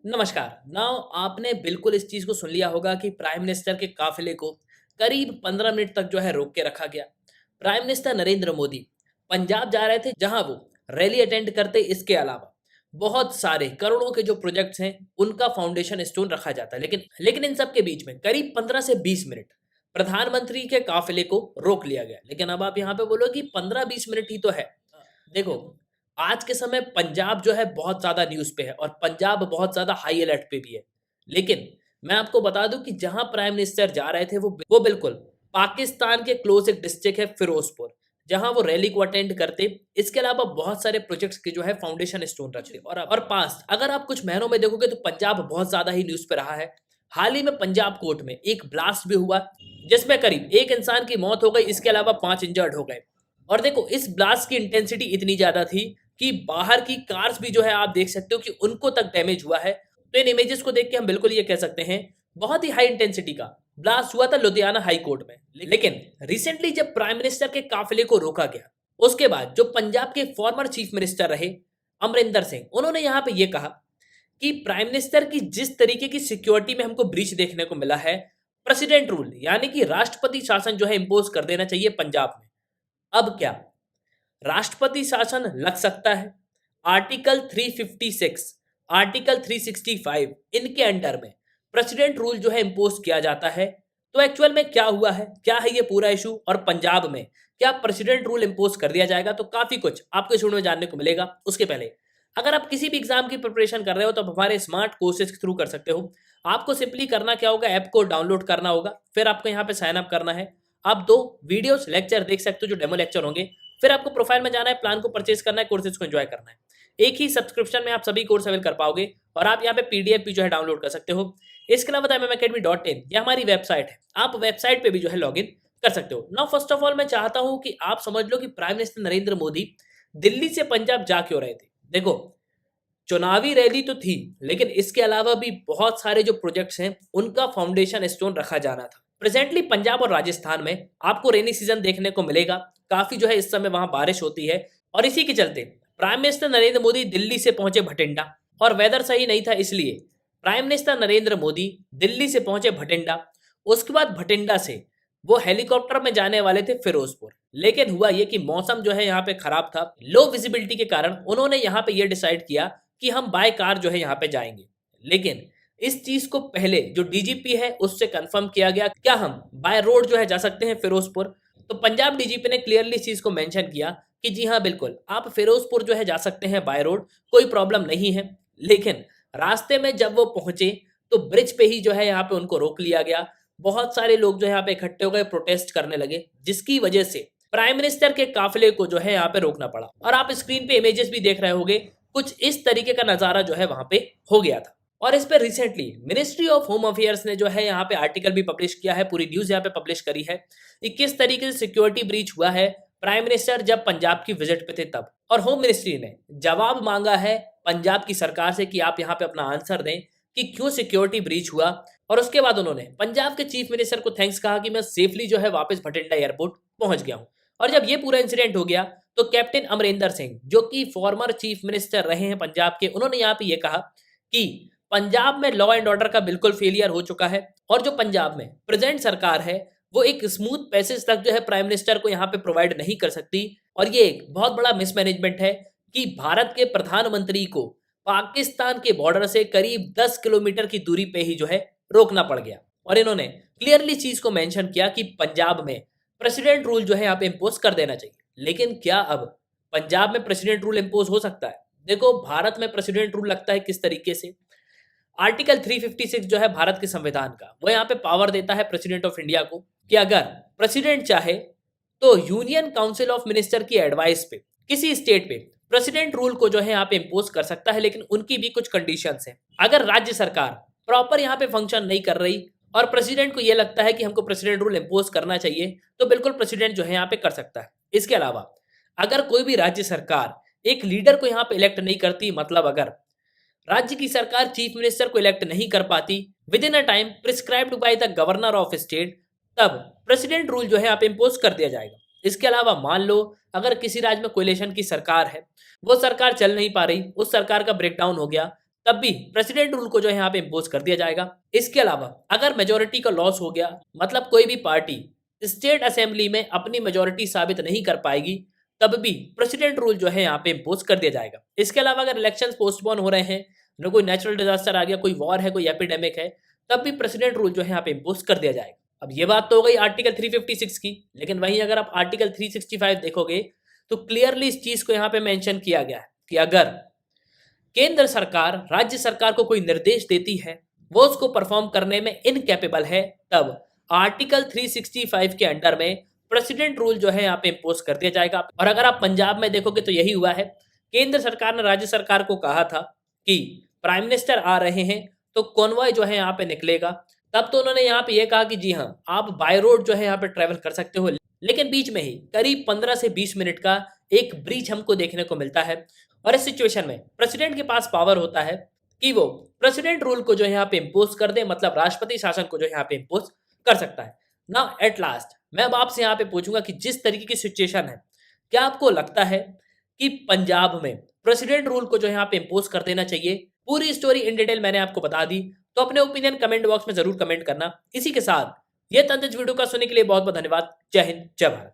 नमस्कार। नाउ आपने बिल्कुल इस चीज़ को सुन लिया होगा कि प्राइम मिनिस्टर के काफ़िले को करीब 15 मिनट तक जो है रोक के रखा गया। प्राइम मिनिस्टर नरेंद्र मोदी पंजाब जा रहे थे जहां वो रैली अटेंड करते, इसके अलावा बहुत सारे करोड़ों के जो प्रोजेक्ट्स हैं उनका फाउंडेशन स्टोन रखा जाता है। लेकिन इन सब के बीच में करीब 15 से 20 मिनट प्रधानमंत्री के काफ़िले को रोक लिया गया। लेकिन अब आप यहाँ पे बोलो कि 15-20 मिनट ही तो है। देखो, आज के समय पंजाब जो है बहुत ज़्यादा न्यूज़ पे है और पंजाब बहुत ज़्यादा हाई अलर्ट पे भी है। लेकिन मैं आपको बता दूँ कि जहाँ प्राइम मिनिस्टर जा रहे थे वो बिल्कुल पाकिस्तान के क्लोज़ एक डिस्ट्रिक्ट है फ़िरोज़पुर, जहाँ वो रैली को अटेंड करते। इसके अलावा बहुत सारे प्रोजेक्ट्स के जो है फाउंडेशन स्टोन रखते। और पास्ट अगर आप कुछ महीनों में देखोगे तो पंजाब बहुत ज़्यादा ही न्यूज़ पे रहा है। हाल ही में पंजाब कोर्ट में एक ब्लास्ट भी हुआ, जिसमें करीब 1 इंसान की मौत हो गई, इसके अलावा 5 इंजर्ड हो गए। और देखो, इस ब्लास्ट की इंटेंसिटी इतनी ज़्यादा थी कि बाहर की कार्स भी जो है आप देख सकते हो कि उनको तक डैमेज हुआ है। तो इन इमेजेस को देख के हम बिल्कुल ये कह सकते हैं बहुत ही हाई इंटेंसिटी का ब्लास्ट हुआ था लुधियाना हाई कोर्ट में। लेकिन रिसेंटली जब प्राइम मिनिस्टर के काफिले को रोका गया, उसके बाद जो पंजाब के फॉर्मर चीफ मिनिस्टर रहे अमरिंदर सिंह, उन्होंने यहाँ पे ये कहा कि प्राइम मिनिस्टर की जिस तरीके की सिक्योरिटी में हमको ब्रीच देखने को मिला है, प्रेसिडेंट रूल यानी कि राष्ट्रपति शासन जो है इंपोज कर देना चाहिए पंजाब में। अब क्या राष्ट्रपति शासन लग सकता है? आर्टिकल 356, आर्टिकल 365 इनके अंडर में प्रेसिडेंट रूल जो है इंपोज किया जाता है। तो एक्चुअल में क्या हुआ है, क्या है ये पूरा इशू, और पंजाब में क्या प्रेसिडेंट रूल इंपोज कर दिया जाएगा? तो काफी कुछ आपको इस वीडियो में जानने को मिलेगा। उसके पहले अगर आप किसी भी एग्जाम की प्रिपरेशन कर रहे हो तो आप हमारे स्मार्ट कोर्सेज के थ्रू कर सकते हो। आपको सिंपली करना क्या होगा, ऐप को डाउनलोड करना होगा, फिर आपको यहाँ पे साइन अप करना है। आप 2 वीडियोस लेक्चर देख सकते हो जो डेमो लेक्चर होंगे। फिर आपको प्रोफाइल में जाना है, प्लान को परचेज करना है, कोर्सेज को एंजॉय करना है। एक ही सब्सक्रिप्शन में आप सभी कोर्स अवेल कर पाओगे और आप यहाँ पे पीडीएफ भी जो है डाउनलोड कर सकते हो। इसके अलावा MMAcademy.in ये हमारी वेबसाइट है, आप वेबसाइट पे भी जो है लॉगिन कर सकते हो। नाउ फर्स्ट ऑफ ऑल मैं चाहता हूँ कि आप समझ लो कि प्राइम मिनिस्टर नरेंद्र मोदी दिल्ली से पंजाब जा क्यों रहे थे। देखो, चुनावी रैली तो थी, लेकिन इसके अलावा भी बहुत सारे जो प्रोजेक्ट्स हैं उनका फाउंडेशन स्टोन रखा जाना था। प्रेजेंटली पंजाब और राजस्थान में आपको रेनी सीजन देखने को मिलेगा, काफी जो है इस समय वहां बारिश होती है। और इसी के चलते प्राइम मिनिस्टर नरेंद्र मोदी दिल्ली से पहुंचे भटिंडा, और वेदर सही नहीं था, इसलिए प्राइम मिनिस्टर नरेंद्र मोदी दिल्ली से पहुंचे भटिंडा। उसके बाद भटिंडा से वो हेलीकॉप्टर में जाने वाले थे फिरोजपुर। लेकिन हुआ ये कि मौसम जो है यहाँ पे खराब था, लो विजिबिलिटी के कारण उन्होंने यहाँ पे ये डिसाइड किया कि हम बाय कार जो है यहाँ पे जाएंगे। लेकिन इस चीज को पहले जो डीजीपी है उससे कंफर्म किया गया, क्या हम बाय रोड जो है जा सकते हैं फिरोजपुर? तो पंजाब डीजीपी ने क्लियरली इस चीज को मेंशन किया कि जी हाँ बिल्कुल, आप फिरोजपुर जो है जा सकते हैं बाय रोड, कोई प्रॉब्लम नहीं है। लेकिन रास्ते में जब वो पहुंचे तो ब्रिज पे ही जो है यहाँ पे उनको रोक लिया गया। बहुत सारे लोग जो है यहाँ पे इकट्ठे हो गए, प्रोटेस्ट करने लगे, जिसकी वजह से प्राइम मिनिस्टर के काफिले को जो है यहाँ पे रोकना पड़ा। और आप स्क्रीन पे इमेजेस भी देख रहे होंगे, कुछ इस तरीके का नजारा जो है वहां पे हो गया था। और इस पे recently ministry of home affairs ने जो है यहाँ पे आर्टिकल भी पब्लिश किया है, पूरी न्यूज यहाँ पे पब्लिश करी है कि किस तरीके से सिक्योरिटी ब्रीच हुआ है प्राइम मिनिस्टर जब पंजाब की विजिट पे थे तब। और होम मिनिस्ट्री ने जवाब मांगा है पंजाब की सरकार से कि आप यहाँ पे अपना आंसर दें कि क्यों सिक्योरिटी ब्रीच हुआ। और उसके बाद उन्होंने पंजाब के चीफ मिनिस्टर को थैंक्स कहा कि मैं सेफली जो है वापस भटिंडा एयरपोर्ट पहुंच गया हूँ। और जब ये पूरा इंसिडेंट हो गया तो कैप्टन अमरिंदर सिंह, जो कि फॉर्मर चीफ मिनिस्टर रहे हैं पंजाब के, उन्होंने यहाँ पे ये कहा कि पंजाब में लॉ एंड ऑर्डर का बिल्कुल फेलियर हो चुका है और जो पंजाब में प्रेजेंट सरकार है वो एक स्मूथ पैसेज तक जो है प्राइम मिनिस्टर को यहाँ पे प्रोवाइड नहीं कर सकती। और ये एक बहुत बड़ा मिसमैनेजमेंट है कि भारत के प्रधानमंत्री को पाकिस्तान के बॉर्डर से करीब 10 किलोमीटर की दूरी पे ही जो है रोकना पड़ गया। और इन्होंने क्लियरली चीज को मेंशन किया कि पंजाब में प्रेसिडेंट रूल जो है यहाँ पे इम्पोज कर देना चाहिए। लेकिन क्या अब पंजाब में प्रेसिडेंट रूल इम्पोज हो सकता है? देखो, भारत में प्रेसिडेंट रूल लगता है किस तरीके से। आर्टिकल 356 जो है भारत के संविधान का, वो यहाँ पे पावर देता है प्रेसिडेंट ऑफ इंडिया को कि अगर प्रेसिडेंट चाहे तो यूनियन काउंसिल ऑफ मिनिस्टर की एडवाइस पे किसी स्टेट पे प्रेसिडेंट रूल को जो है यहाँ पे इम्पोज कर सकता है। लेकिन उनकी भी कुछ कंडीशंस हैं। अगर राज्य सरकार प्रॉपर यहाँ पे फंक्शन नहीं कर रही और प्रेसिडेंट को ये लगता है कि हमको प्रेसिडेंट रूल इम्पोज करना चाहिए, तो बिल्कुल प्रेसिडेंट जो है यहाँ पे कर सकता है। इसके अलावा अगर कोई भी राज्य सरकार एक लीडर को यहाँ पे इलेक्ट नहीं करती, मतलब अगर राज्य की सरकार चीफ मिनिस्टर को इलेक्ट नहीं कर पाती with in a time prescribed by the governor of state, तब प्रेसिडेंट रूल जो है आप इम्पोज कर दिया जाएगा। इसके अलावा मान लो अगर किसी राज्य में कोलिशन की सरकार है, वो सरकार चल नहीं पा रही, उस सरकार का ब्रेकडाउन हो गया, तब भी प्रेसिडेंट रूल को जो है यहाँ पे इम्पोज कर दिया जाएगा। इसके अलावा अगर मेजोरिटी का लॉस हो गया, मतलब कोई भी पार्टी स्टेट असेंबली में अपनी मेजोरिटी साबित नहीं कर पाएगी, तब भी प्रेसिडेंट रूल जो है यहाँ पे इम्पोज कर दिया जाएगा। इसके अलावा अगर इलेक्शन पोस्टपोन हो रहे हैं, न कोई नेचुरल डिजास्टर आ गया, कोई वॉर है, कोई एपिडेमिक है, तब भी प्रेसिडेंट रूल जो है यहाँ पे इम्पोज कर दिया जाएगा। अब ये बात तो हो गई आर्टिकल 356 की, लेकिन वहीं अगर आप आर्टिकल 365 देखोगे तो क्लियरली इस चीज को यहाँ पे मेंशन किया गया है कि अगर केंद्र सरकार राज्य सरकार को कोई निर्देश देती है, वो उसको परफॉर्म करने में इनकैपेबल है, तब आर्टिकल 365 के अंडर में प्रेसिडेंट रूल जो है यहाँ पे इम्पोज कर दिया जाएगा। और अगर आप पंजाब में देखोगे तो यही हुआ है। केंद्र सरकार ने राज्य सरकार को कहा था कि प्राइम मिनिस्टर आ रहे हैं तो कॉन्वॉय जो है यहाँ पे निकलेगा, तब तो उन्होंने यहाँ पे ये कहा कि जी हाँ, आप बाय रोड जो है यहाँ पे ट्रेवल कर सकते हो, लेकिन बीच में ही करीब 15 से 20 मिनट का एक ब्रीच हमको देखने को मिलता है। और इस सिचुएशन में प्रेसिडेंट के पास पावर होता है कि वो प्रेसिडेंट रूल को जो है यहाँ पे इम्पोज कर दे, मतलब राष्ट्रपति शासन को जो है यहाँ पे इम्पोज कर सकता है। नाउ एट लास्ट मैं अब आपसे यहाँ पे पूछूंगा कि जिस तरीके की सिचुएशन है, क्या आपको लगता है कि पंजाब में प्रेसिडेंट रूल को जो है यहाँ पे इम्पोज कर देना चाहिए? पूरी स्टोरी इन डिटेल मैंने आपको बता दी, तो अपने ओपिनियन कमेंट बॉक्स में जरूर कमेंट करना। इसी के साथ ये तंत्र वीडियो का सुनने के लिए बहुत बहुत धन्यवाद। जय हिंद, जय भारत।